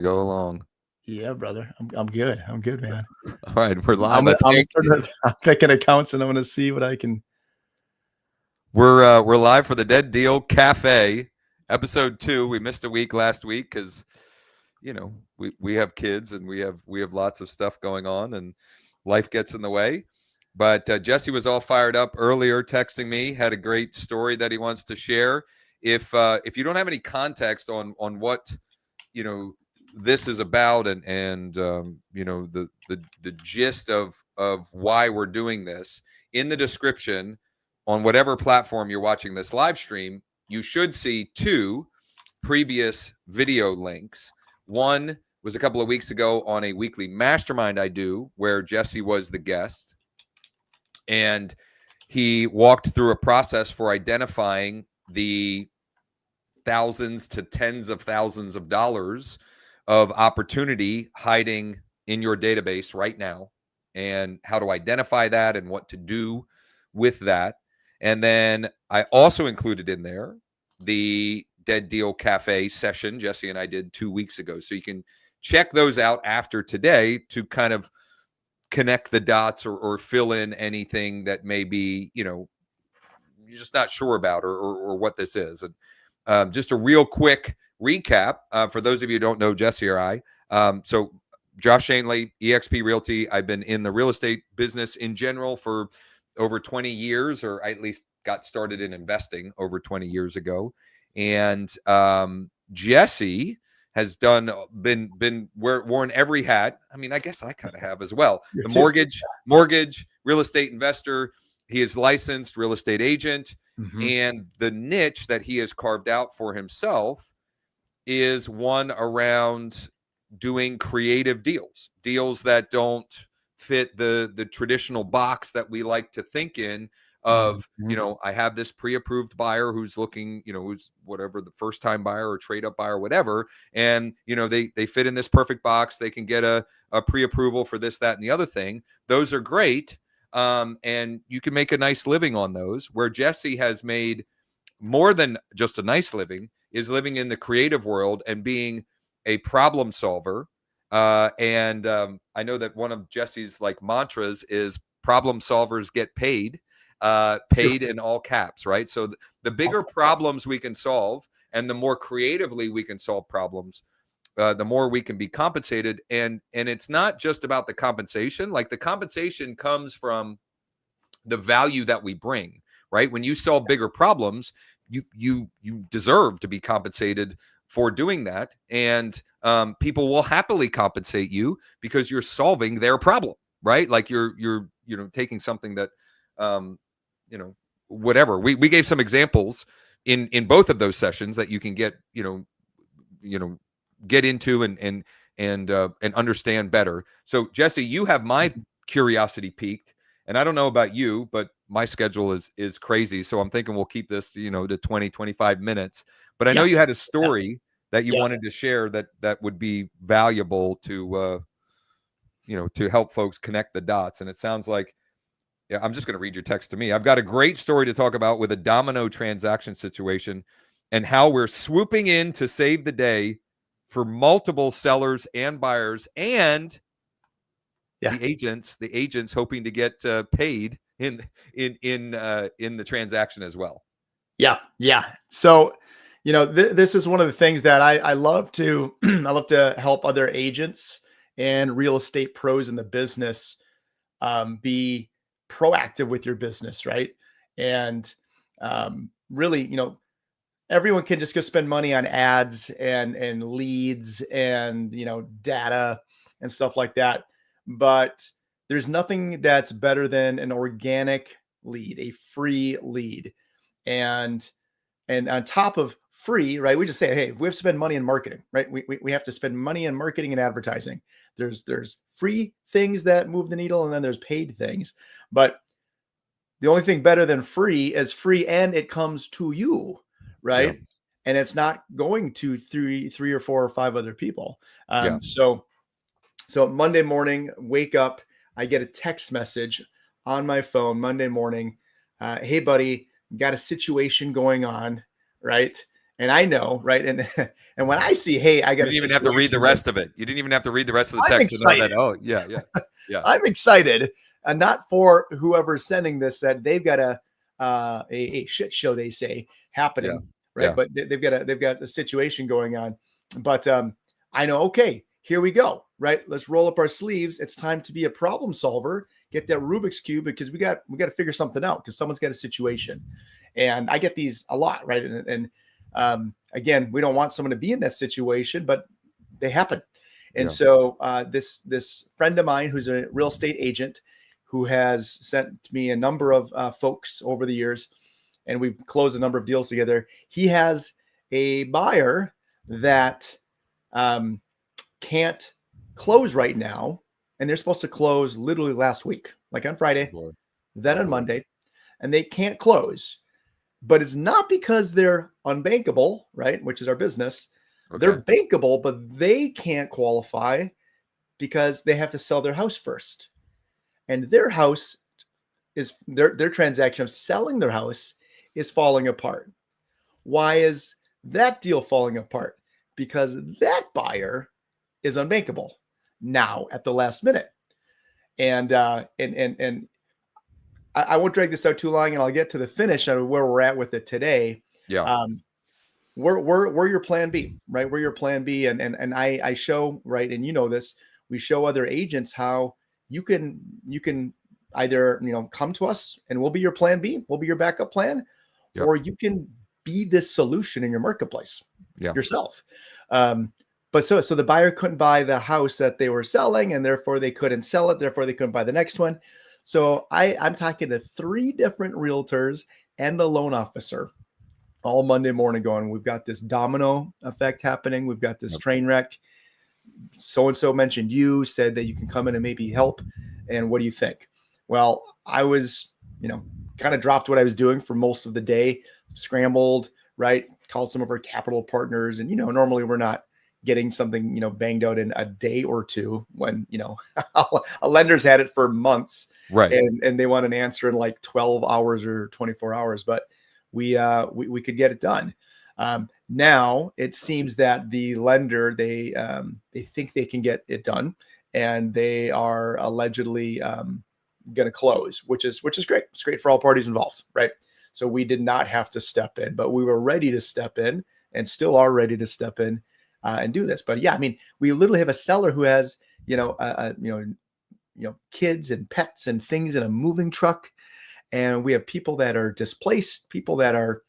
Go along. Yeah, brother. I'm good. I'm good, man. All right, we're live. I'm picking accounts and I'm gonna see what I can. We're live for the Dead Deal Cafe, episode 2. We missed a week last week because we have kids and we have lots of stuff going on and life gets in the way. But Jesse was all fired up earlier, texting me, had a great story that he wants to share. If you don't have any context on what this is about and the gist of why we're doing this, in the description on whatever platform you're watching this live stream, you should see 2 previous video links. One was a couple of weeks ago on a weekly mastermind I do where Jesse was the guest, and he walked through a process for identifying the thousands to tens of thousands of dollars of opportunity hiding in your database right now, and how to identify that and what to do with that. And then I also included in there the Dead Deal Cafe session Jesse and I did 2 weeks ago. So you can check those out after today to kind of connect the dots or fill in anything that may be, you're just not sure about or what this is. And just a real quick recap for those of you who don't know Jesse or I. So Josh Schoenly, eXp Realty. I've been in the real estate business in general for over 20 years, or I at least got started in investing over 20 years ago. And Jesse has worn every hat. I mean, I guess I kind of have as well. Mortgage, real estate investor. He is licensed real estate agent. Mm-hmm. And the niche that he has carved out for himself is one around doing creative deals that don't fit the traditional box that we like to think in of, I have this pre-approved buyer who's looking, who's whatever, the first time buyer or trade up buyer, whatever. And, they fit in this perfect box. They can get a pre-approval for this, that, and the other thing. Those are great. And you can make a nice living on those. Where Jesse has made more than just a nice living is living in the creative world and being a problem solver. And I know that one of Jesse's mantras is problem solvers get paid in all caps, right? So the bigger problems we can solve and the more creatively we can solve problems, the more we can be compensated. And it's not just about the compensation. The compensation comes from the value that we bring, right? When you solve bigger problems, you deserve to be compensated for doing that. And people will happily compensate you because you're solving their problem, right? You're taking something that, whatever. We gave some examples in both of those sessions that you can get into and understand better. So Jesse, you have my curiosity piqued, and I don't know about you, but my schedule is crazy. So I'm thinking we'll keep this, to 20, 25 minutes. But I know you had a story that you wanted to share that would be valuable to, to help folks connect the dots. And it sounds like, I'm just going to read your text to me. I've got a great story to talk about with a domino transaction situation and how we're swooping in to save the day for multiple sellers and buyers and the agents hoping to get paid in the transaction as well. Yeah. So, this is one of the things that I love to I love to help other agents and real estate pros in the business be proactive with your business, right? And really, everyone can just go spend money on ads and leads and data and stuff like that. But there's nothing that's better than an organic lead, a free lead. And on top of free, right? We just say, hey, we have to spend money in marketing, right? We have to spend money in marketing and advertising. There's free things that move the needle, and then there's paid things. But the only thing better than free is free, and it comes to you, right? Yeah. And it's not going to three or 4 or 5 other people. So Monday morning, wake up, I get a text message on my phone Monday morning. Hey, buddy, got a situation going on, right? and I know, right? And and when I see, hey, I You got a didn't even have to read the situation where rest of it. You didn't even have to read the rest of the I'm text to know that. excited. Oh, yeah, yeah, yeah, I'm excited, and not for whoever's sending this that they've got a shit show, they say, yeah, happening, right? yeah, But they've got a situation going on. But I know, okay, here we go, right? Let's roll up our sleeves. It's time to be a problem solver. Get that Rubik's cube because we got to figure something out because someone's got a situation, and I get these a lot, right? And again, we don't want someone to be in that situation, but they happen. And yeah. so this friend of mine who's a real estate agent who has sent me a number of folks over the years, and we've closed a number of deals together. He has a buyer that um, can't close right now, and they're supposed to close literally last week, like on Oh Friday, boy. then Oh on boy. Monday, and they can't close. But it's not because they're unbankable, right? Which is our business. Okay. They're bankable, but they can't qualify because they have to sell their house first. And their house is their transaction of selling their house is falling apart. Why is that deal falling apart? Because that buyer is unbankable now at the last minute. And I won't drag this out too long, and I'll get to the finish of where we're at with it today. Yeah. Um, we're your plan B, right? We're your plan B, and I show, right, and you know this. We show other agents how you can either come to us and we'll be your plan B, we'll be your backup plan, Yep. or you can be this solution in your marketplace Yeah. yourself. Um, but so the buyer couldn't buy the house that they were selling, and therefore they couldn't sell it. Therefore they couldn't buy the next one. So I'm talking to 3 different realtors and a loan officer all Monday morning going, we've got this domino effect happening. We've got this Yep. train wreck. So and so mentioned you, said that you can come in and maybe help. And what do you think? Well, I was, kind of dropped what I was doing for most of the day, scrambled, right? Called some of our capital partners. And, normally we're not getting something, banged out in a day or two when, a lender's had it for months Right. and they want an answer in like 12 hours or 24 hours. But we could get it done. Now it seems that the lender they think they can get it done, and they are allegedly going to close, which is great. It's great for all parties involved, right? So we did not have to step in, but we were ready to step in, and still are ready to step in and do this. But yeah, I mean, we literally have a seller who has kids and pets and things in a moving truck, and we have people that are displaced, people that are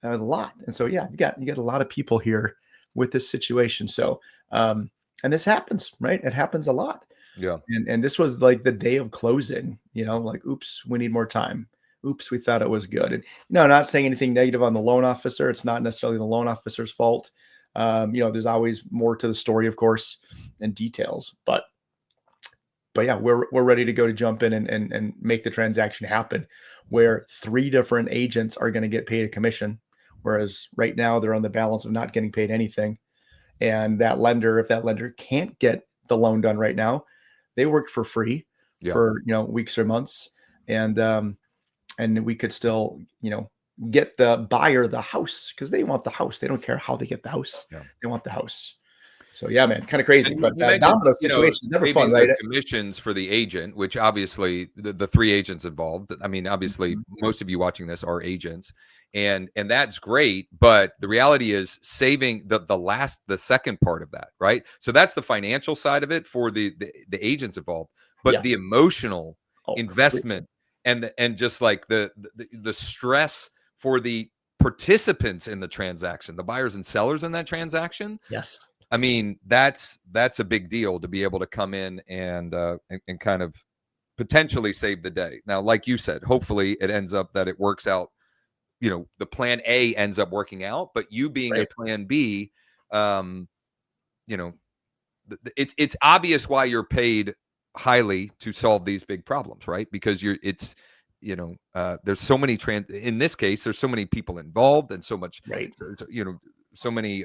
a lot. And so yeah, you got a lot of people here with this situation. So and this happens, right? It happens a lot. Yeah. And this was like the day of closing, like, oops, we need more time. Oops, we thought it was good. And not saying anything negative on the loan officer. It's not necessarily the loan officer's fault. There's always more to the story, of course, and details. But yeah, we're ready to go to jump in and make the transaction happen, where 3 different agents are going to get paid a commission, whereas right now they're on the balance of not getting paid anything. And that lender, if that lender can't get the loan done right now, they worked for free Yeah. for weeks or months, and we could still get the buyer the house because they want the house. They don't care how they get the house; Yeah. they want the house. So yeah, man, kind of crazy. And But you that mentioned, domino situation is never fun, saving right? the commissions for the agent, which obviously the 3 agents involved. I mean, obviously, Mhm. most of you watching this are agents, and that's great. But the reality is saving the second part of that, right? So that's the financial side of it for the agents involved, but Yes. the emotional Oh, completely. investment and just like the stress for the participants in the transaction, the buyers and sellers in that transaction. Yes. I mean, that's a big deal to be able to come in and kind of potentially save the day. Now, like you said, hopefully it ends up that it works out. The plan A ends up working out, but you being a Right. plan B, um, you know, it's obvious why you're paid highly to solve these big problems, right? Because there's so many in this case, there's so many people involved and so much, Right. so many,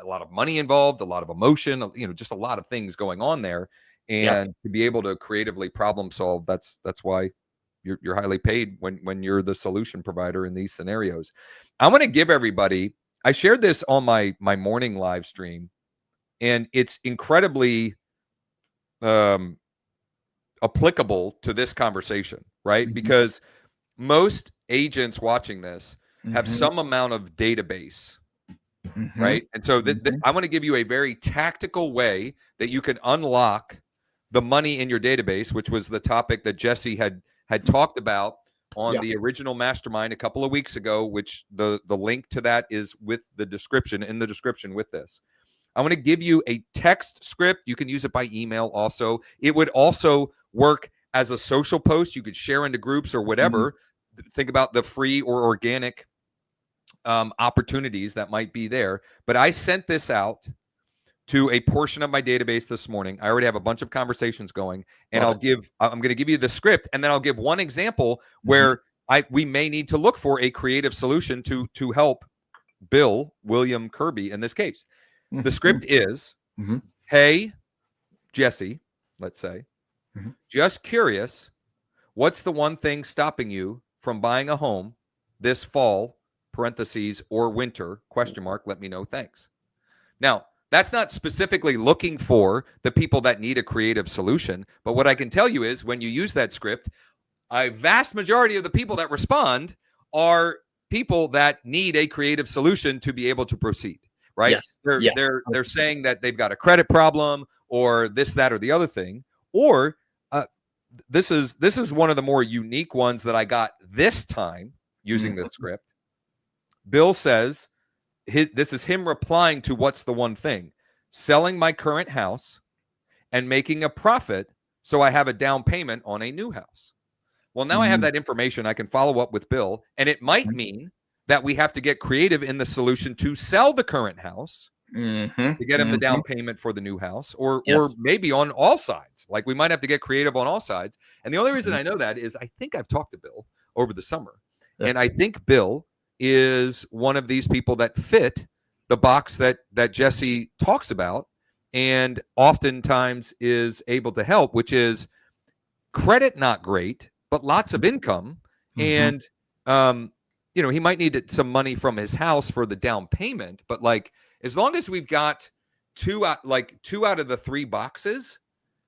a lot of money involved, a lot of emotion, just a lot of things going on there. Yeah. And to be able to creatively problem solve, that's why you're highly paid when you're the solution provider in these scenarios. I want to give everybody I shared this on my morning live stream, and it's incredibly um, applicable to this conversation, right? Mhm. Because most agents watching this have Mhm. some amount of database, Mhm. right? And so Mhm. I want to give you a very tactical way that you can unlock the money in your database, which was the topic that Jesse had talked about on Yeah. the original mastermind a couple of weeks ago, which the link to that is with the description, in the description with this. I'm going to give you a text script. You can use it by email also. It would also work as a social post. You could share into groups or Mhm. whatever. Think about the free or organic opportunities that might be there. But I sent this out to a portion of my database this morning. I already have a bunch of conversations going, and Love it. I'm going to give you the script, and then I'll give one example Mhm. where we may need to look for a creative solution to help William Kirby in this case. The Mhm. script is, Mhm. hey, Jesse, let's say, Mhm. just curious, what's the one thing stopping you from buying a home this fall, parentheses, or winter, question mark, let me know, thanks. Now, that's not specifically looking for the people that need a creative solution, but what I can tell you is when you use that script, a vast majority of the people that respond are people that need a creative solution to be able to proceed, right? Yes. They're Yes. they're they're saying that they've got a credit problem or this, that, or the other thing, or uh, this is one of the more unique ones that I got this time using the Mhm. script. Bill says this is him replying to what's the one thing: selling my current house and making a profit so I have a down payment on a new house. Well, now I have Mhm. that information. I can follow up with Bill, and it might mean that we have to get creative in the solution to sell the current house Mhm. to get him the down Mhm. payment for the new house, or Yes. maybe on all sides. Like we might have to get creative on all sides. And the only reason Mhm. I know that is I think I've talked to Bill over the summer, Yeah. and I think Bill is one of these people that fit the box that Jesse talks about, and oftentimes is able to help, which is credit not great, but lots of income, Mhm. and he might need some money from his house for the down payment, but like as long as we've got two out of the three boxes,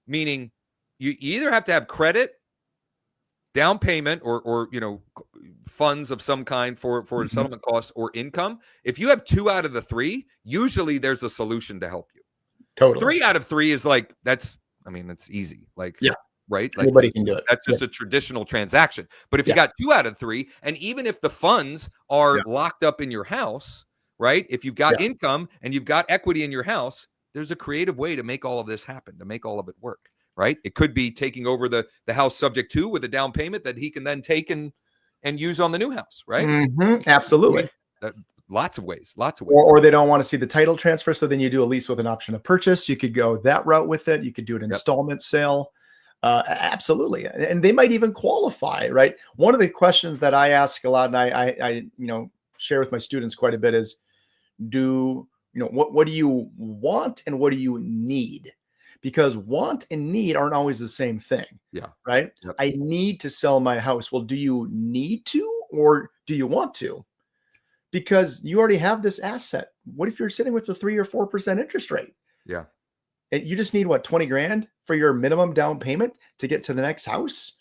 meaning you either have to have credit, down payment, or funds of some kind for Mhm. settlement costs, or income. If you have two out of the three, usually there's a solution to help you. Totally. Three out of three is like that's easy. Like, Yeah. right? Anybody can do it. That's Yep. just a traditional transaction. But if you Yeah. got two out of three, and even if the funds are Yeah. locked up in your house, right? If you've got Yeah. income and you've got equity in your house, there's a creative way to make all of this happen, to make all of it work, right? It could be taking over the house subject to with a down payment that he can then take and use on the new house, right? Mhm. You Absolutely. can, uh, lots of ways, lots of Or ways. or they don't want to see the title transfer, so then you do a lease with an option of purchase. You could go that route with it. You could do an Yep. installment sale. Absolutely, and they might even qualify. Right. One of the questions that I ask a lot, and I share with my students quite a bit is, what do you want and what do you need? Because want and need aren't always the same thing, Yeah. right? Yep. I need to sell my house. Well, do you need to or do you want to? Because you already have this asset. What if you're sitting with a 3 or 4% interest rate? Yeah. And you just need what, 20 grand for your minimum down payment to get to the next house?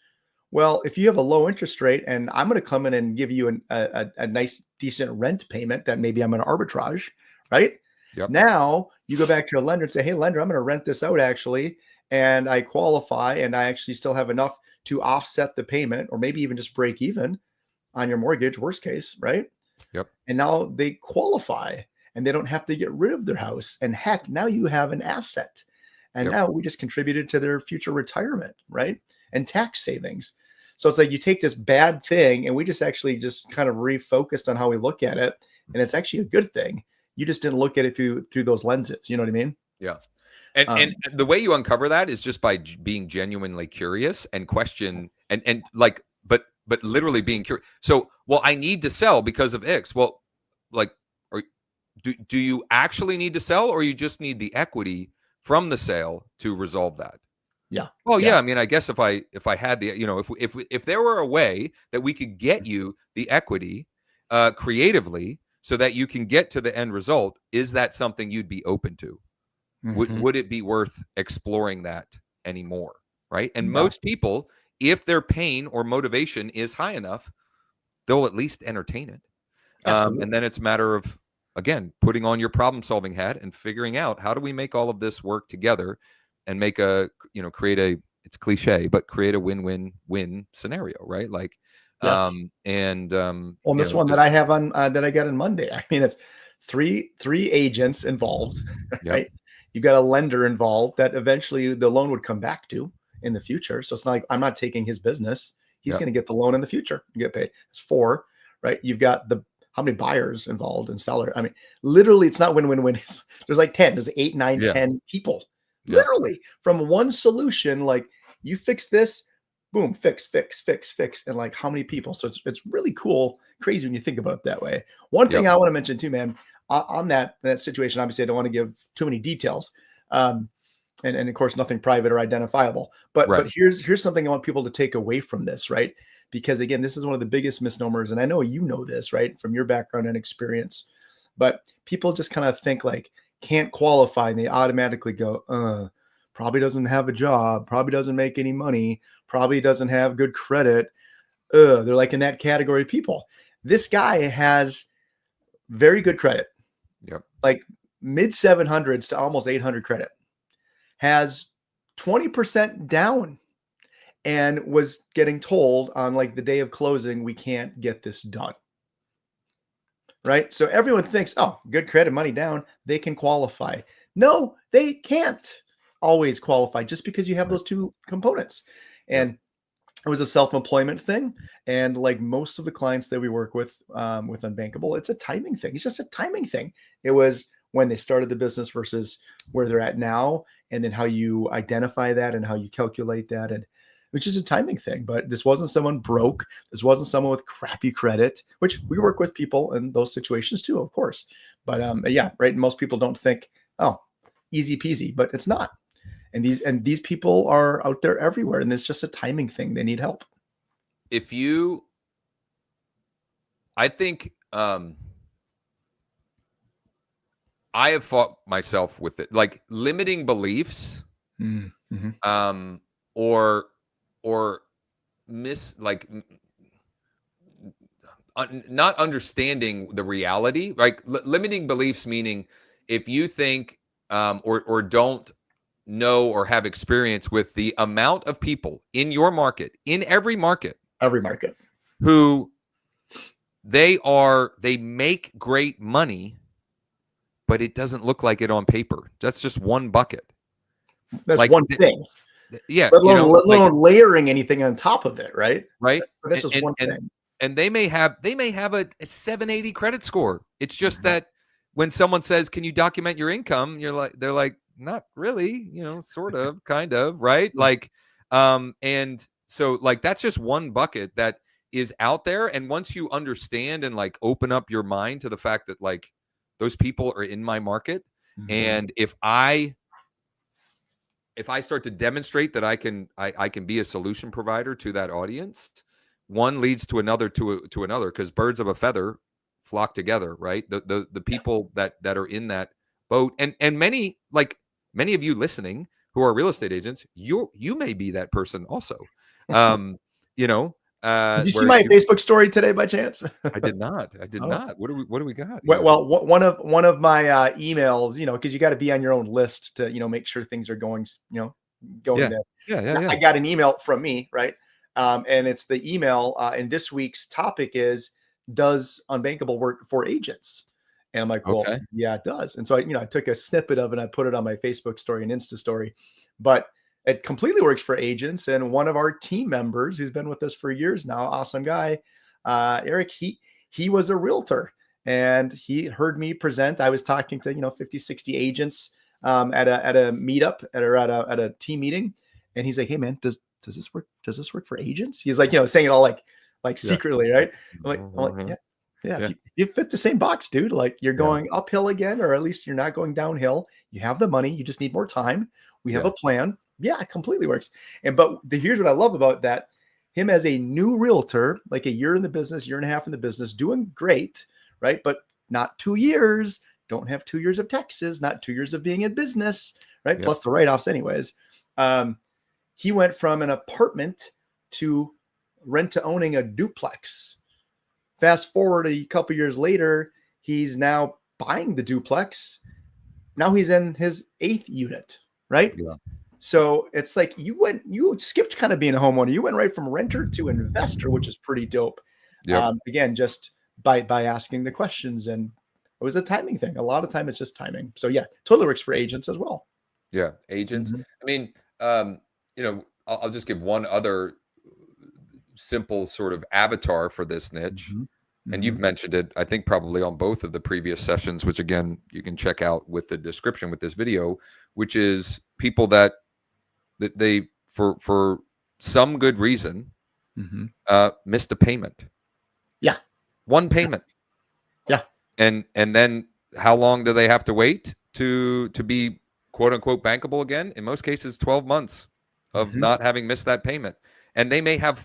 Well, if you have a low interest rate and I'm going to come in and give you a nice, decent rent payment that maybe I'm going to arbitrage, right? Yep. Now you go back to your lender and say, hey, lender, I'm going to rent this out actually. And I qualify and I actually still have enough to offset the payment or maybe even just break even on your mortgage, worst case, right? Yep. And now they qualify and they don't have to get rid of their house. And heck, now you have an asset. And Yep. now we just contributed to their future retirement, right? And tax savings. So it's like you take this bad thing and we just actually just kind of refocused on how we look at it. And it's actually a good thing. You just didn't look at it through those lenses. You know what I mean? Yeah. And the way you uncover that is just by being genuinely curious and question and like but literally being curious. So, well, I need to sell because of X. Well, like, or do you actually need to sell, or you just need the equity from the sale to resolve that? Yeah. Well, Yeah. yeah. I mean, I guess if I had the, if there were a way that we could get you the equity creatively so that you can get to the end result. Is that something you'd be open to? Would it be worth exploring that anymore? Right. And Yeah, most people, if their pain or motivation is high enough, they'll at least entertain it. absolutely. And then it's a matter of, again, putting on your problem solving hat and figuring out, how do we make all of this work together and make create a, it's cliche, but create a win-win-win scenario, right? Like, Yeah. Well, this one that I have on that I got on Monday. I mean, it's three agents involved, yep, right? You've got a lender involved that eventually the loan would come back to in the future. So it's not like I'm not taking his business. He's yep, going to get the loan in the future and get paid. It's four, right? You've got how many buyers involved and seller. I mean, literally, it's not win-win-win. There's like 10. There's 8, 9, yeah, 10 people, yep, literally from one solution. Like you fix this, boom, fix, and like how many people? So it's really cool, crazy when you think about it that way. One thing yep, I want to mention too, man, on that situation. Obviously, I don't want to give too many details, and of course, nothing private or identifiable. But right, here's something I want people to take away from this, right? Because again, this is one of the biggest misnomers, and I know you know this, right, from your background and experience. But people just kind of think like can't qualify, and they automatically go, probably doesn't have a job, probably doesn't make any money, probably doesn't have good credit. They're like in that category of people. This guy has very good credit, yep, like mid 700s to almost 800 credit, has 20% down, and was getting told on like the day of closing, we can't get this done. Right. So everyone thinks, oh, good credit, money down, they can qualify. No, they can't always qualify just because you have right, those two components. yep, And it was a self-employment thing. And like most of the clients that we work with Unbankable, it's a timing thing. It's just a timing thing. It was when they started the business versus where they're at now, and then how you identify that and how you calculate that, and which is a timing thing. But this wasn't someone broke. This wasn't someone with crappy credit, which we work with people in those situations too, of course. But yeah, right. Most people don't think, oh, easy peasy, but it's not. And these people are out there everywhere, and it's just a timing thing. They need help. I think I have fought myself with it, like limiting beliefs, Mm-hmm. or or like not understanding the reality, like limiting beliefs, meaning if you think or don't know or have experience with the amount of people in your market, in every market, Every market. who they make great money, but it doesn't look like it on paper. That's just one bucket. That's Like, one thing. yeah, Let like, alone layering anything on top of it, right? right. That's just one And thing. and they may have a 780 credit score. It's just that when someone says, "Can you document your income?" they're like, "Not really, sort of, kind of, right?" Yeah. Like, and so like that's just one bucket that is out there. And once you understand and like open up your mind to the fact that like those people are in my market, and if I start to demonstrate that I can be a solution provider to that audience, one leads to another to another, because birds of a feather flock together, right? The people that are in that boat, and many of you listening who are real estate agents, you may be that person also. Um, Did you see where my Facebook story today by chance? I did not. I did Oh, not. What do we got here? well, one of my emails, because you got to be on your own list to, make sure things are going, going Yeah. there. Yeah. I got an email from me, right? And it's the email, and this week's topic is, does Unbankable work for agents? And I'm like, well, Okay. yeah, it does. And so I took a snippet of it and I put it on my Facebook story and Insta story, but it completely works for agents. And one of our team members who's been with us for years now, awesome guy, Eric, he was a realtor, and he heard me present. I was talking to 50, 60 agents at a meetup at a team meeting, and he's like, "Hey man, does this work? Does this work for agents?" He's like, saying it all like Yeah. secretly, right? I'm like, Mhm. yeah. Yeah. You fit the same box, dude. Like you're Yeah. going uphill again, or at least you're not going downhill. You have the money. You just need more time. We have Yeah. a plan. Yeah, it completely works. Here's what I love about that. Him as a new realtor, like a year in the business, year and a half in the business, doing great, right? But not 2 years, don't have 2 years of taxes, not 2 years of being in business, right? Yep. Plus the write-offs anyways. He went from an apartment to rent to owning a duplex. Fast forward a couple years later, he's now buying the duplex. Now he's in his 8th unit, right? Yeah. So it's like you skipped kind of being a homeowner. You went right from renter to investor, which is pretty dope. Yep. Again, just by asking the questions, and it was a timing thing. A lot of time it's just timing. So yeah, totally works for agents as well. Yeah. Agents. Mhm. I mean, I'll just give one other simple sort of avatar for this niche. Mhm. And you've Mhm. mentioned it, I think, probably on both of the previous sessions, which again, you can check out with the description with this video, which is people that they for some good reason Mhm. missed a payment. Yeah. One payment. Yeah. And then how long do they have to wait to be quote unquote bankable again? In most cases, 12 months of Mhm. not having missed that payment. And they may have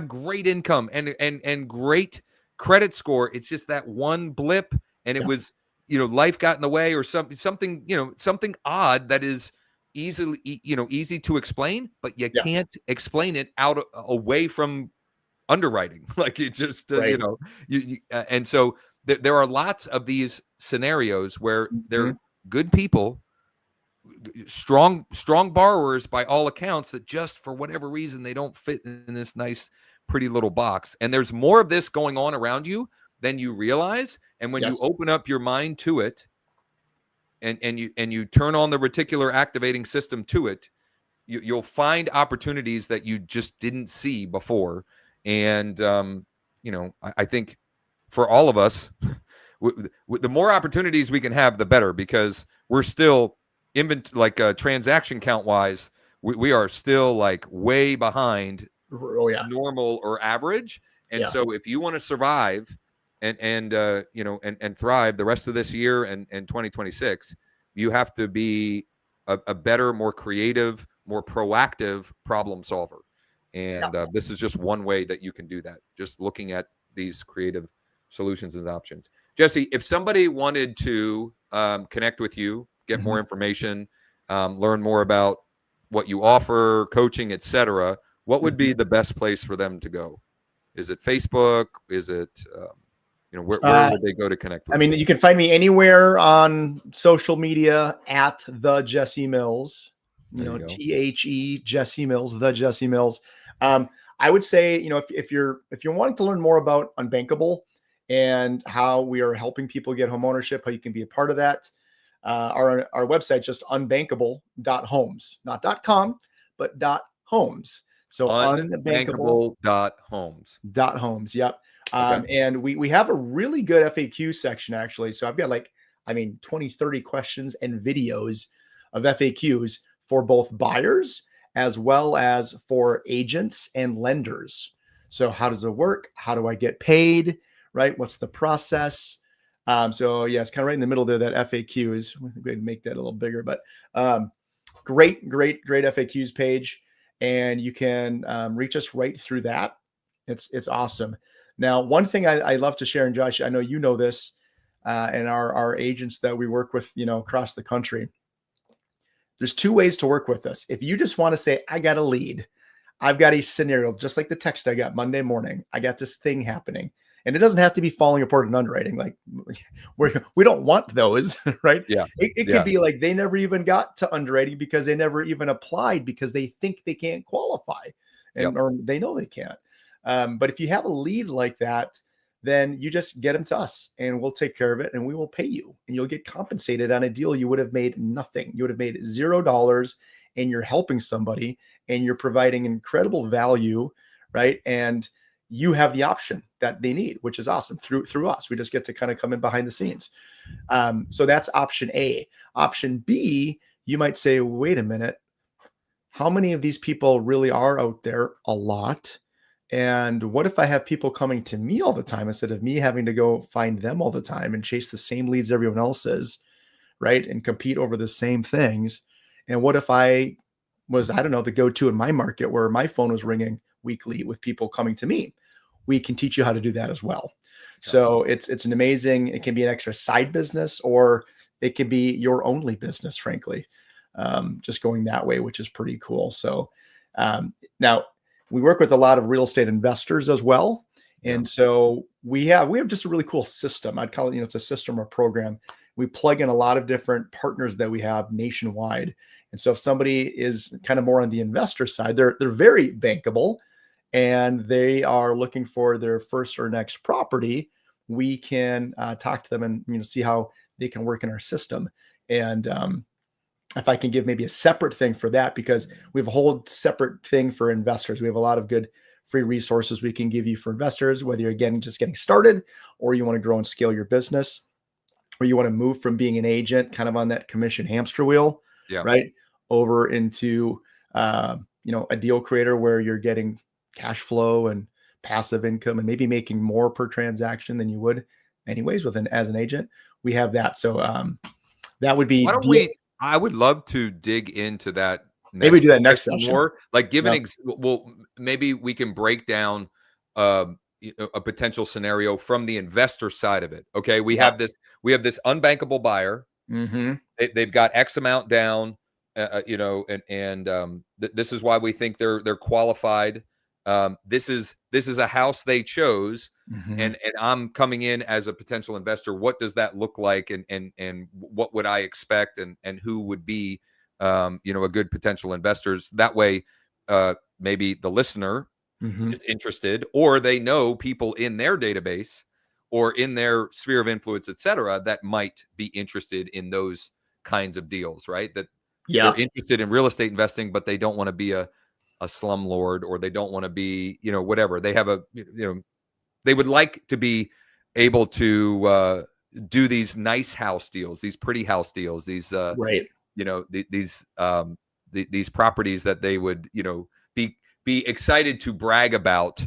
great income and great credit score. It's just that one blip, and it Yeah. was, life got in the way, or something, something odd that is easy to explain, but you Yeah. can't explain it away from underwriting. Like it just, Right. and so there are lots of these scenarios where they're Mhm. good people, strong borrowers by all accounts, that just for whatever reason they don't fit in this nice pretty little box. And there's more of this going on around you than you realize. And when you Yes. open up your mind to it, and you turn on the reticular activating system to it, you'll find opportunities that you just didn't see before. And I think for all of us, the more opportunities we can have, the better, because we're still transaction count wise, we are still like way behind Oh yeah. normal or average. And Yeah. so if you want to survive and thrive the rest of this year and 2026, you have to be a better, more creative, more proactive problem solver. And this is just one way that you can do that, just looking at these creative solutions and options. Jesse, if somebody wanted to connect with you, get more Mhm. information, learn more about what you offer, coaching, etc., what would Mhm. be the best place for them to go? Is it Facebook? Is it, where Uh, would they go to connect I with mean, you? you can find me anywhere on social media at the Jesse Mills. There you go. Jesse Mills, the Jesse Mills. Um, I would say, if you're wanting to learn more about Unbankable and how we are helping people get home ownership, how you can be a part of that, our website just unbankable.homes, not .com, but .homes. So unbankable Unbankable.homes. homes. Yep. Okay. And we have a really good FAQ section actually. So I've got 20, 30 questions and videos of FAQs for both buyers as well as for agents and lenders. So how does it work? How do I get paid? Right? What's the process? So yeah, it's kind of right in the middle there. That FAQs. We could make that a little bigger, but great FAQs page, and you can reach us right through that. It's awesome. Now, one thing I love to share, and Josh, I know you know this, and our agents that we work with, across the country. There's two ways to work with us. If you just want to say, I got a lead, I've got a scenario, just like the text I got Monday morning. I got this thing happening. And it doesn't have to be falling apart in underwriting. Like we don't want those, right? Yeah. It could be like they never even got to underwriting because they never even applied because they think they can't qualify, Yep. or they know they can't. But if you have a lead like that, then you just get them to us and we'll take care of it and we will pay you and you'll get compensated on a deal you would have made nothing. You would have made $0, and you're helping somebody and you're providing incredible value, right? And you have the option that they need, which is awesome through us. We just get to kind of come in behind the scenes. So that's option A. Option B, you might say, wait a minute, how many of these people really are out there? A lot. And what if I have people coming to me all the time instead of me having to go find them all the time and chase the same leads everyone else is, right? And compete over the same things. And what if I was, I don't know, the go-to in my market where my phone was ringing weekly with people coming to me? we can teach you how to do that as well. Yeah. So it's an amazing, it can be an extra side business, or it can be your only business, frankly. Just going that way, which is pretty cool. So now we work with a lot of real estate investors as well. Yeah. And so we have just a really cool system. I'd call it, it's a system or program. We plug in a lot of different partners that we have nationwide. And so if somebody is kind of more on the investor side, they're very bankable and they are looking for their first or next property, we can talk to them and see how they can work in our system. And if I can give maybe a separate thing for that, because we have a whole separate thing for investors. We have a lot of good free resources we can give you for investors, whether you're again just getting started, or you want to grow and scale your business, or you want to move from being an agent kind of on that commission hamster wheel, Yeah. right, over into a deal creator where you're getting cash flow and passive income and maybe making more per transaction than you would anyways as an agent. We have that. So that would be Why don't we? I would love to dig into that maybe do next that next session session. more. Like, give an Yep. well, maybe we can break down a potential scenario from the investor side of it. Okay, we Yep. have this unbankable buyer. Mm-hmm. They've got X amount down, this is why we think they're qualified. This is a house they chose, Mm-hmm. and I'm coming in as a potential investor. What does that look like, and what would I expect, and who would be, a good potential investors? That way, maybe the listener Mm-hmm. is interested, or they know people in their database or in their sphere of influence, et cetera, that might be interested in those kinds of deals, right? That they're Yeah. interested in real estate investing, but they don't want to be a slumlord, or they don't want to be, whatever. They have they would like to be able to do these nice house deals, these pretty house deals, these Right. these properties that they would be excited to brag about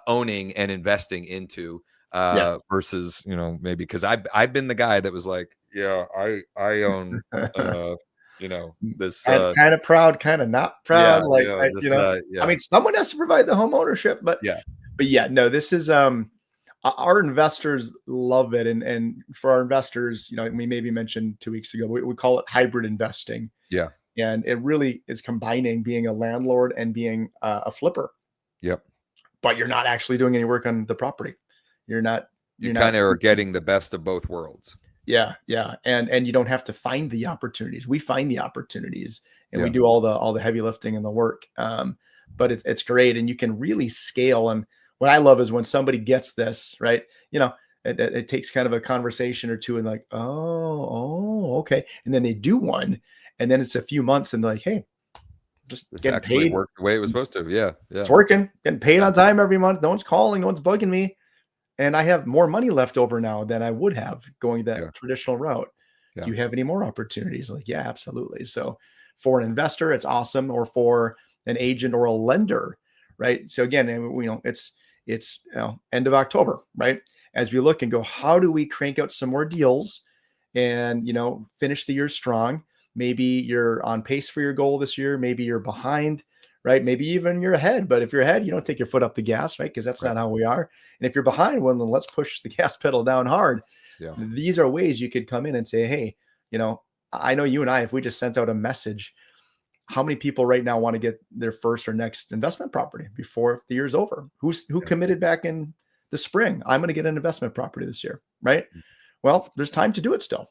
owning and investing into, Yeah. versus maybe, because I've been the guy that was like, yeah, I own this Kind of proud, kind of not yeah, proud. Like this I yeah, mean, someone has to provide the home ownership, but yeah, yeah, no, this is our investors love it. And for our investors, we maybe mentioned 2 weeks ago, we call it hybrid investing. yeah, And it really is combining being a landlord and being a flipper, yep. but you're not actually doing any work on the property. You're not, You you're not, kind of are getting the best of both worlds. yeah, yeah. And you don't have to find the opportunities. We find the opportunities and we Yeah, do all the heavy lifting and the work. But it's great. And you can really scale. And what I love is when somebody gets this, right? It takes kind of a conversation or two and like, oh, okay. And then they do one, and then it's a few months and they're like, hey, just this getting actually paid. worked the way it was supposed to. Yeah, It's yeah, working, getting paid yeah, on time every month. No one's calling, no one's bugging me. And I have more money left over now than I would have going yeah, that traditional route. yeah, Do you have any more opportunities? Like, yeah, absolutely. So for an investor, it's awesome, or for an agent or a lender, right? So again, it's end of October, right? As we look and go, how do we crank out some more deals and finish the year strong? Maybe you're on pace for your goal this year. Maybe you're behind, right? Maybe even you're ahead. But if you're ahead, you don't take your foot off the gas, right? Because that's right. not how we are. And if you're behind, well, then let's push the gas pedal down hard. Yeah, These are ways you could come in and say, hey, I know you and I, if we just sent out a message, how many people right now want to get their first or next investment property before the year's over? Who yeah, committed back in the spring? I'm going to get an investment property this year, right? Well, there's time to do it still,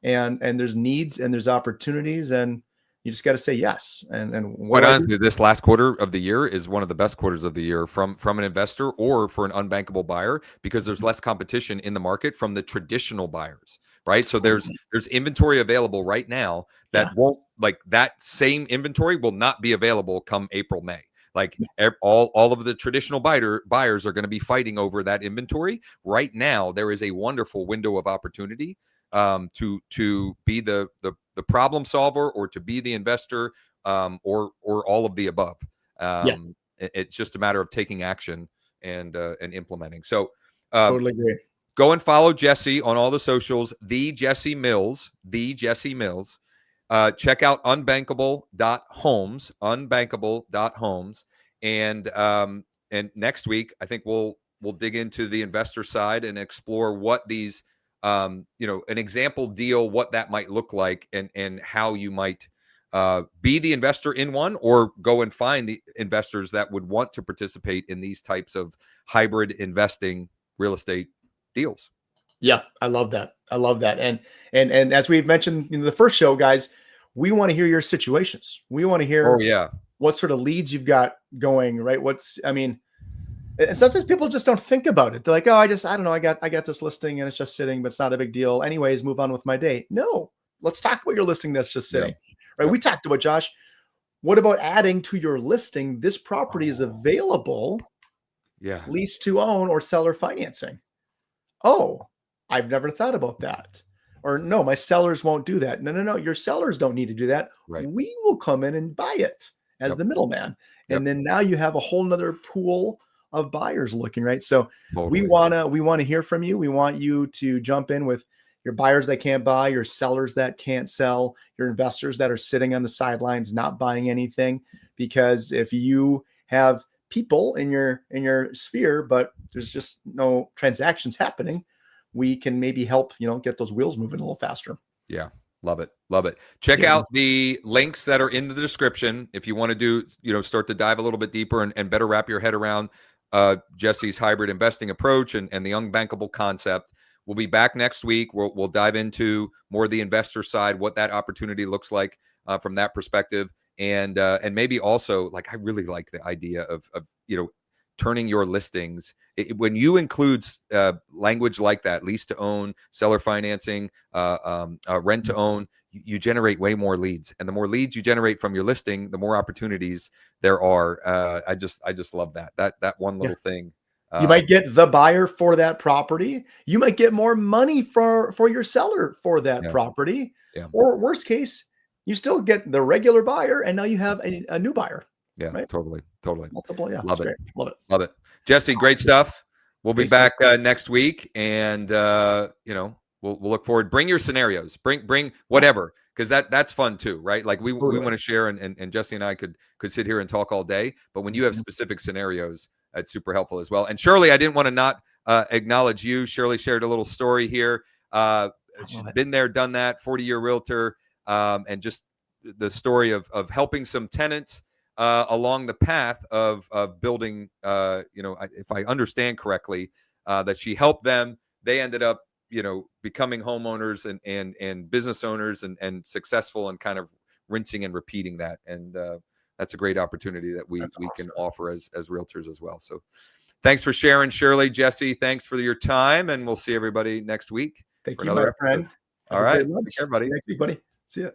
and there's needs and there's opportunities, and you just got to say yes. And what Quite do I do? honestly, this last quarter of the year is one of the best quarters of the year from an investor or for an unbankable buyer, because there's less competition in the market from the traditional buyers, right? So there's inventory available right now Yeah, that won't, like, that same inventory will not be available come April, May. Like, all of the traditional buyers are going to be fighting over that inventory. Right now, there is a wonderful window of opportunity, to be the problem solver, or to be the investor, or all of the above. yeah, It's just a matter of taking action and implementing. So, um, totally agree. go and follow Jesse on all the socials. The Jesse Mills. The Jesse Mills. Check out unbankable.homes. Unbankable.homes. And next week, I think we'll we'll dig into the investor side and explore what these, an example deal, what that might look like, and how you might be the investor in one, or go and find the investors that would want to participate in these types of hybrid investing real estate deals. Yeah, I love that. I love that. And as we've mentioned in the first show, guys, we want to hear your situations. We want to hear what sort of leads you've got going, right? And sometimes people just don't think about it. They're like, oh, I don't know. I got this listing and it's just sitting, but it's not a big deal. Anyways, move on with my day. No, let's talk about your listing that's just sitting, right? We talked about, Josh, what about adding to your listing? This property is available, lease to own or seller financing. Oh, I've never thought about that. Or no, my sellers won't do that. No. Your sellers don't need to do that. Right. We will come in and buy it as the middleman. And then now you have a whole nother pool of buyers looking, right? So we want to hear from you. We want you to jump in with your buyers that can't buy, your sellers that can't sell, your investors that are sitting on the sidelines, not buying anything. Because if you have people in your sphere, but there's just no transactions happening, we can maybe help, get those wheels moving a little faster. Yeah. Love it. Love it. Check out the links that are in the description if you want to do, start to dive a little bit deeper and better wrap your head around Jesse's hybrid investing approach and the unbankable concept. We'll be back next week. We'll dive into more of the investor side, what that opportunity looks like from that perspective. And maybe also, like, I really like the idea of turning your listings, when you include language like that, lease to own, seller financing, rent to own, you generate way more leads. And the more leads you generate from your listing, the more opportunities there are. I just love that one little thing. You might get the buyer for that property. You might get more money for your seller for that property. Yeah. Or worst case, you still get the regular buyer, and now you have a new buyer. Yeah, right? Totally. Multiple, Love it. Great. Love it. Jesse, great stuff. We'll be back next week, and we'll look forward. Bring your scenarios. Bring whatever, because that's fun too, right? Like we want to share, and Jesse and I could sit here and talk all day. But when you have specific scenarios, that's super helpful as well. And Shirley, I didn't want to not acknowledge you. Shirley shared a little story here. She's been there, done that. 40-year realtor, and just the story of helping some tenants along the path of building, if I understand correctly, that she helped them. They ended up, becoming homeowners and business owners and successful, and kind of rinsing and repeating that. And that's a great opportunity that we can offer as realtors as well. So thanks for sharing, Shirley. Jesse, thanks for your time, and we'll see everybody next week. Thank you, my friend. All right. Take care, buddy. Thank you, buddy. See ya.